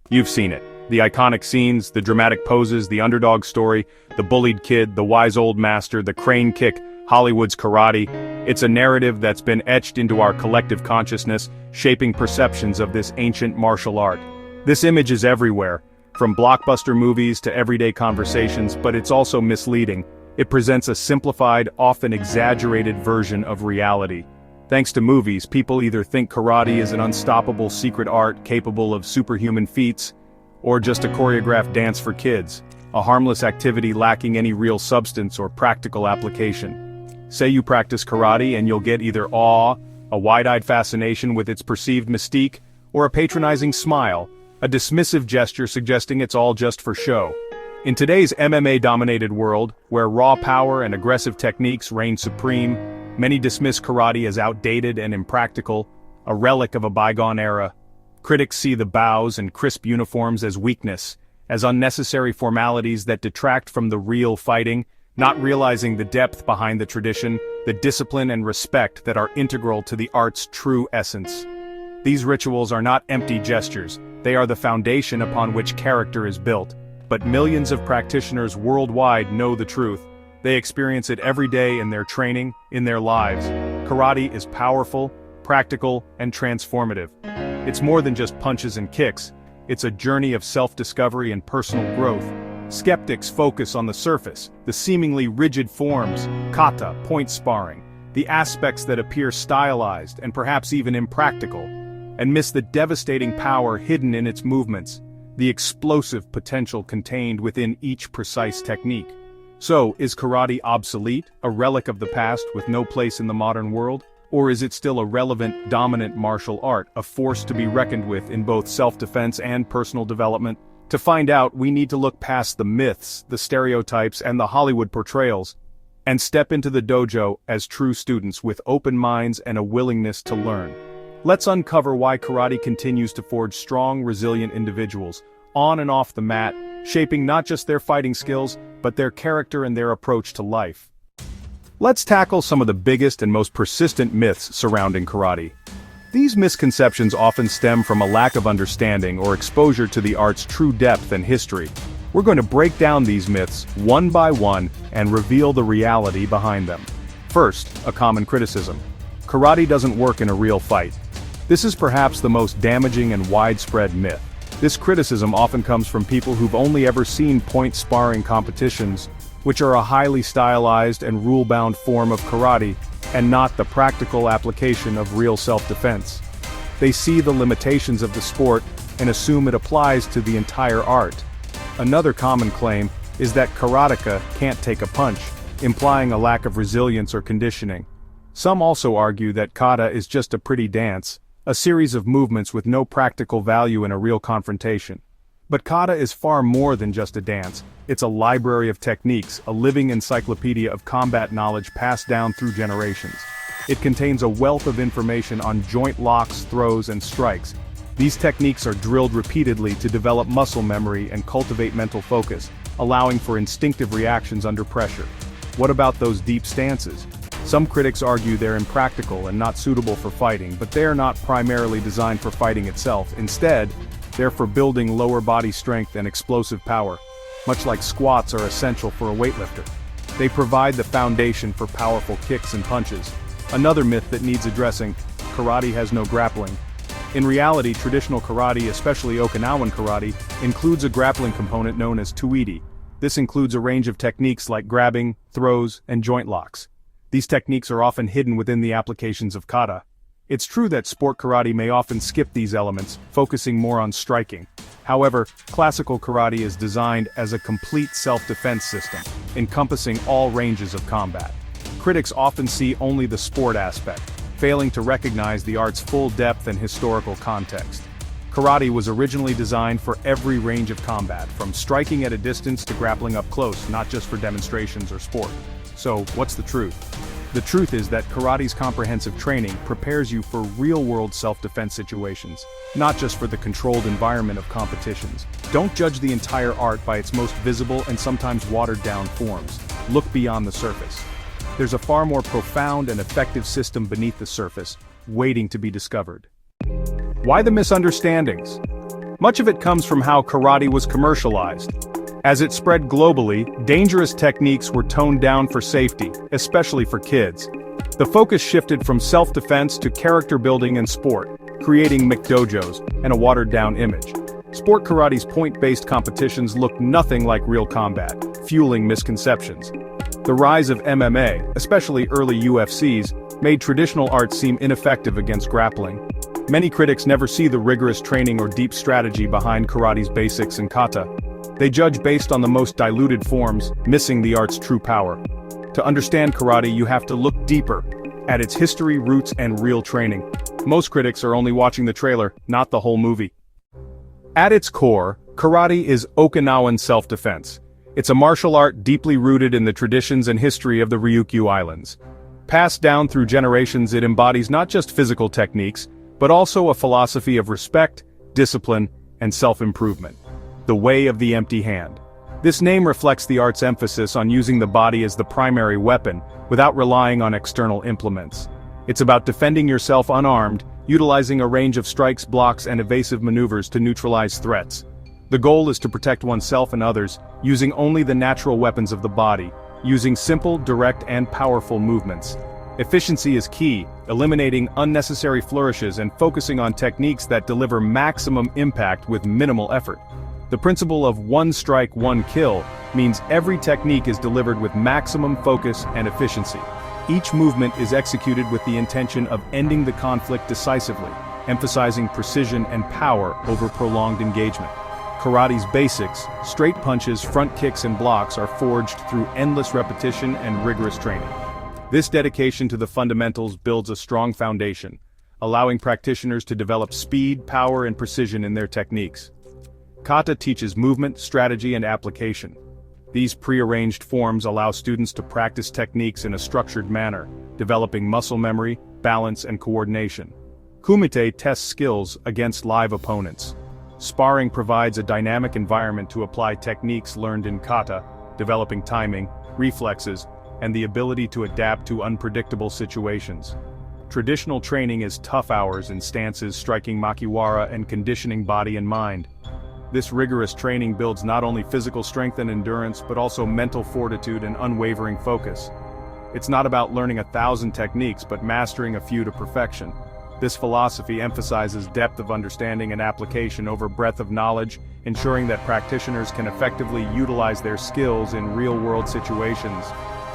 You've seen it. The iconic scenes, the dramatic poses, the underdog story, the bullied kid, the wise old master, the crane kick, Hollywood's karate. It's a narrative that's been etched into our collective consciousness, shaping perceptions of this ancient martial art. This image is everywhere, from blockbuster movies to everyday conversations, but it's also misleading. It presents a simplified, often exaggerated version of reality. Thanks to movies, people either think karate is an unstoppable secret art capable of superhuman feats, or just a choreographed dance for kids, a harmless activity lacking any real substance or practical application. Say you practice karate and you'll get either awe, a wide-eyed fascination with its perceived mystique, or a patronizing smile, a dismissive gesture suggesting it's all just for show. In today's MMA-dominated world, where raw power and aggressive techniques reign supreme, many dismiss karate as outdated and impractical, a relic of a bygone era. Critics see the bows and crisp uniforms as weakness, as unnecessary formalities that detract from the real fighting, not realizing the depth behind the tradition, the discipline and respect that are integral to the art's true essence. These rituals are not empty gestures, they are the foundation upon which character is built. But millions of practitioners worldwide know the truth. They experience it every day in their training, in their lives. Karate is powerful, practical, and transformative. It's more than just punches and kicks. It's a journey of self-discovery and personal growth. Skeptics focus on the surface, the seemingly rigid forms, kata, point sparring, the aspects that appear stylized and perhaps even impractical, and miss the devastating power hidden in its movements, the explosive potential contained within each precise technique. So, is karate obsolete, a relic of the past with no place in the modern world? Or is it still a relevant, dominant martial art, a force to be reckoned with in both self-defense and personal development? To find out, we need to look past the myths, the stereotypes, and the Hollywood portrayals, and step into the dojo as true students with open minds and a willingness to learn. Let's uncover why karate continues to forge strong, resilient individuals, on and off the mat, shaping not just their fighting skills, but their character and their approach to life. Let's tackle some of the biggest and most persistent myths surrounding karate. These misconceptions often stem from a lack of understanding or exposure to the art's true depth and history. We're going to break down these myths one by one and reveal the reality behind them. First, a common criticism. Karate doesn't work in a real fight. This is perhaps the most damaging and widespread myth. This criticism often comes from people who've only ever seen point sparring competitions, which are a highly stylized and rule-bound form of karate, and not the practical application of real self-defense. They see the limitations of the sport and assume it applies to the entire art. Another common claim is that karateka can't take a punch, implying a lack of resilience or conditioning. Some also argue that kata is just a pretty dance, a series of movements with no practical value in a real confrontation. But kata is far more than just a dance. It's a library of techniques, a living encyclopedia of combat knowledge passed down through generations. It contains a wealth of information on joint locks, throws, and strikes. These techniques are drilled repeatedly to develop muscle memory and cultivate mental focus, allowing for instinctive reactions under pressure. What about those deep stances? Some critics argue they're impractical and not suitable for fighting, but they're not primarily designed for fighting itself. Instead, they're for building lower body strength and explosive power. Much like squats are essential for a weightlifter. They provide the foundation for powerful kicks and punches. Another myth that needs addressing: karate has no grappling. In reality, traditional karate, especially Okinawan karate, includes a grappling component known as tuidi. This includes a range of techniques like grabbing, throws, and joint locks. These techniques are often hidden within the applications of kata. It's true that sport karate may often skip these elements, focusing more on striking. However, classical karate is designed as a complete self-defense system, encompassing all ranges of combat. Critics often see only the sport aspect, failing to recognize the art's full depth and historical context. Karate was originally designed for every range of combat, from striking at a distance to grappling up close, not just for demonstrations or sport. So, what's the truth? The truth is that karate's comprehensive training prepares you for real-world self-defense situations, not just for the controlled environment of competitions. Don't judge the entire art by its most visible and sometimes watered-down forms. Look beyond the surface. There's a far more profound and effective system beneath the surface, waiting to be discovered. Why the misunderstandings? Much of it comes from how karate was commercialized. As it spread globally, dangerous techniques were toned down for safety, especially for kids. The focus shifted from self-defense to character building and sport, creating McDojos and a watered-down image. Sport karate's point-based competitions looked nothing like real combat, fueling misconceptions. The rise of MMA, especially early UFCs, made traditional arts seem ineffective against grappling. Many critics never see the rigorous training or deep strategy behind karate's basics and kata. They judge based on the most diluted forms, missing the art's true power. To understand karate, you have to look deeper at its history, roots, and real training. Most critics are only watching the trailer, not the whole movie. At its core, karate is Okinawan self-defense. It's a martial art deeply rooted in the traditions and history of the Ryukyu Islands. Passed down through generations, it embodies not just physical techniques, but also a philosophy of respect, discipline, and self-improvement. The Way of the Empty Hand. This name reflects the art's emphasis on using the body as the primary weapon, without relying on external implements. It's about defending yourself unarmed, utilizing a range of strikes, blocks, and evasive maneuvers to neutralize threats. The goal is to protect oneself and others, using only the natural weapons of the body, using simple, direct, and powerful movements. Efficiency is key, eliminating unnecessary flourishes and focusing on techniques that deliver maximum impact with minimal effort. The principle of one strike, one kill means every technique is delivered with maximum focus and efficiency. Each movement is executed with the intention of ending the conflict decisively, emphasizing precision and power over prolonged engagement. Karate's basics, straight punches, front kicks, and blocks are forged through endless repetition and rigorous training. This dedication to the fundamentals builds a strong foundation, allowing practitioners to develop speed, power, and precision in their techniques. Kata teaches movement, strategy, and application. These pre-arranged forms allow students to practice techniques in a structured manner, developing muscle memory, balance, and coordination. Kumite tests skills against live opponents. Sparring provides a dynamic environment to apply techniques learned in kata, developing timing, reflexes, and the ability to adapt to unpredictable situations. Traditional training is tough hours in stances, striking makiwara, and conditioning body and mind. This rigorous training builds not only physical strength and endurance, but also mental fortitude and unwavering focus. It's not about learning 1,000 techniques, but mastering a few to perfection. This philosophy emphasizes depth of understanding and application over breadth of knowledge, ensuring that practitioners can effectively utilize their skills in real-world situations.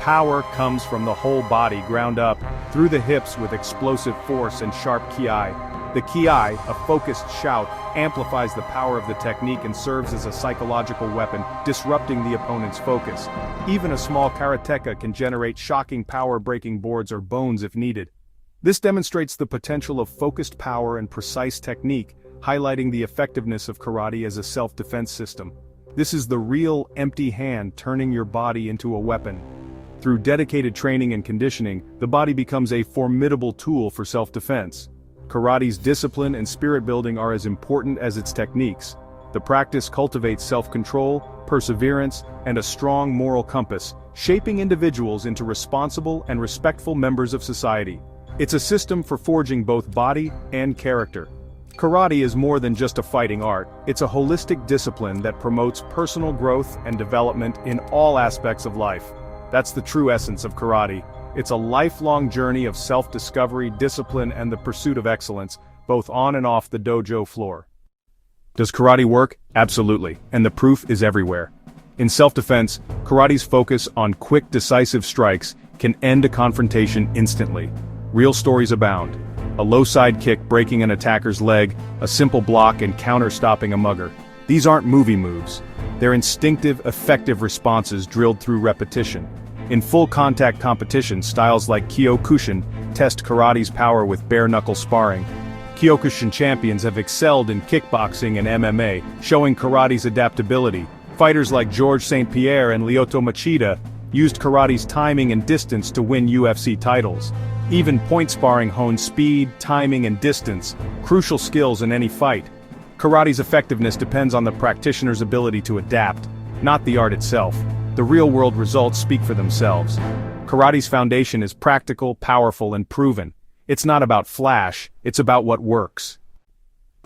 Power comes from the whole body, ground up through the hips with explosive force and sharp ki. The ki, a focused shout, amplifies the power of the technique and serves as a psychological weapon, disrupting the opponent's focus. Even a small karateka can generate shocking power, breaking boards or bones if needed. This demonstrates the potential of focused power and precise technique, highlighting the effectiveness of karate as a self-defense system. This is the real empty hand, turning your body into a weapon. Through dedicated training and conditioning, the body becomes a formidable tool for self-defense. Karate's discipline and spirit building are as important as its techniques. The practice cultivates self-control, perseverance, and a strong moral compass, shaping individuals into responsible and respectful members of society. It's a system for forging both body and character. Karate is more than just a fighting art, it's a holistic discipline that promotes personal growth and development in all aspects of life. That's the true essence of karate. It's a lifelong journey of self-discovery, discipline, and the pursuit of excellence, both on and off the dojo floor. Does karate work? Absolutely, and the proof is everywhere. In self-defense, karate's focus on quick, decisive strikes can end a confrontation instantly. Real stories abound. A low side kick breaking an attacker's leg, a simple block and counter stopping a mugger. These aren't movie moves. They're instinctive, effective responses drilled through repetition. In full contact competition, styles like Kyokushin test karate's power with bare-knuckle sparring. Kyokushin champions have excelled in kickboxing and MMA, showing karate's adaptability. Fighters like Georges St. Pierre and Lyoto Machida used karate's timing and distance to win UFC titles. Even point sparring hones speed, timing, and distance, crucial skills in any fight. Karate's effectiveness depends on the practitioner's ability to adapt, not the art itself. The real-world results speak for themselves. Karate's foundation is practical, powerful, and proven. It's not about flash, it's about what works.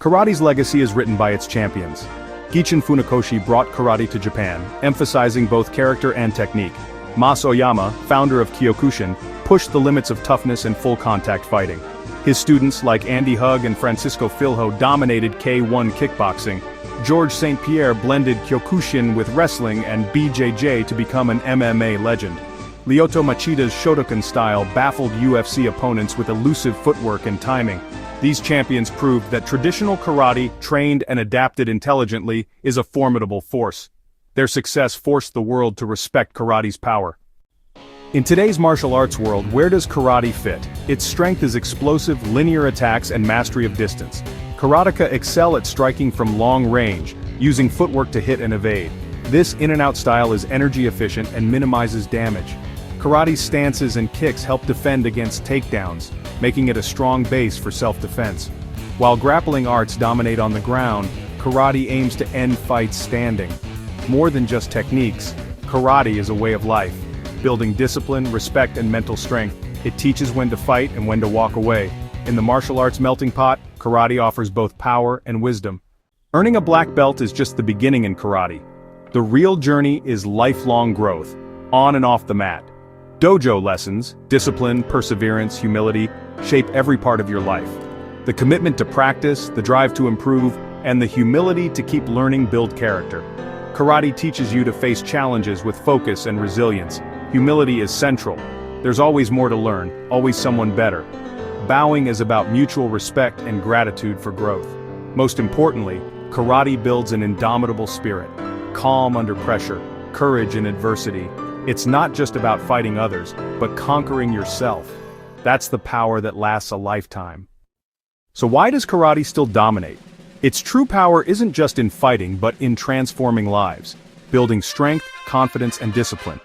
Karate's legacy is written by its champions. Gichin Funakoshi brought karate to Japan, emphasizing both character and technique. Mas Oyama, founder of Kyokushin, pushed the limits of toughness and full-contact fighting. His students like Andy Hug and Francisco Filho dominated K1 kickboxing. George St. Pierre blended Kyokushin with wrestling and BJJ to become an MMA legend. Lyoto Machida's Shotokan style baffled UFC opponents with elusive footwork and timing. These champions proved that traditional karate, trained and adapted intelligently, is a formidable force. Their success forced the world to respect karate's power. In today's martial arts world, where does karate fit? Its strength is explosive, linear attacks and mastery of distance. Karateka excel at striking from long range, using footwork to hit and evade. This in-and-out style is energy efficient and minimizes damage. Karate's stances and kicks help defend against takedowns, making it a strong base for self-defense. While grappling arts dominate on the ground, karate aims to end fights standing. More than just techniques, karate is a way of life. Building discipline, respect and mental strength, it teaches when to fight and when to walk away. In the martial arts melting pot, karate offers both power and wisdom. Earning a black belt is just the beginning in karate. The real journey is lifelong growth, on and off the mat. Dojo lessons, discipline, perseverance, humility, shape every part of your life. The commitment to practice, the drive to improve, and the humility to keep learning build character. Karate teaches you to face challenges with focus and resilience. Humility is central. There's always more to learn, always someone better. Bowing is about mutual respect and gratitude for growth. Most importantly, karate builds an indomitable spirit. Calm under pressure, courage in adversity. It's not just about fighting others, but conquering yourself. That's the power that lasts a lifetime. So why does karate still dominate? Its true power isn't just in fighting, but in transforming lives, building strength, confidence, and discipline.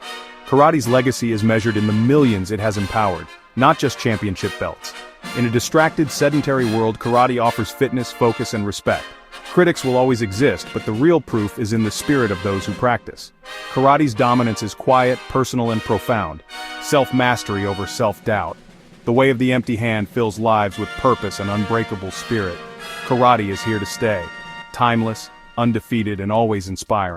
Karate's legacy is measured in the millions it has empowered, not just championship belts. In a distracted, sedentary world, karate offers fitness, focus, and respect. Critics will always exist, but the real proof is in the spirit of those who practice. Karate's dominance is quiet, personal, and profound. Self-mastery over self-doubt. The way of the empty hand fills lives with purpose and unbreakable spirit. Karate is here to stay. Timeless, undefeated, and always inspiring.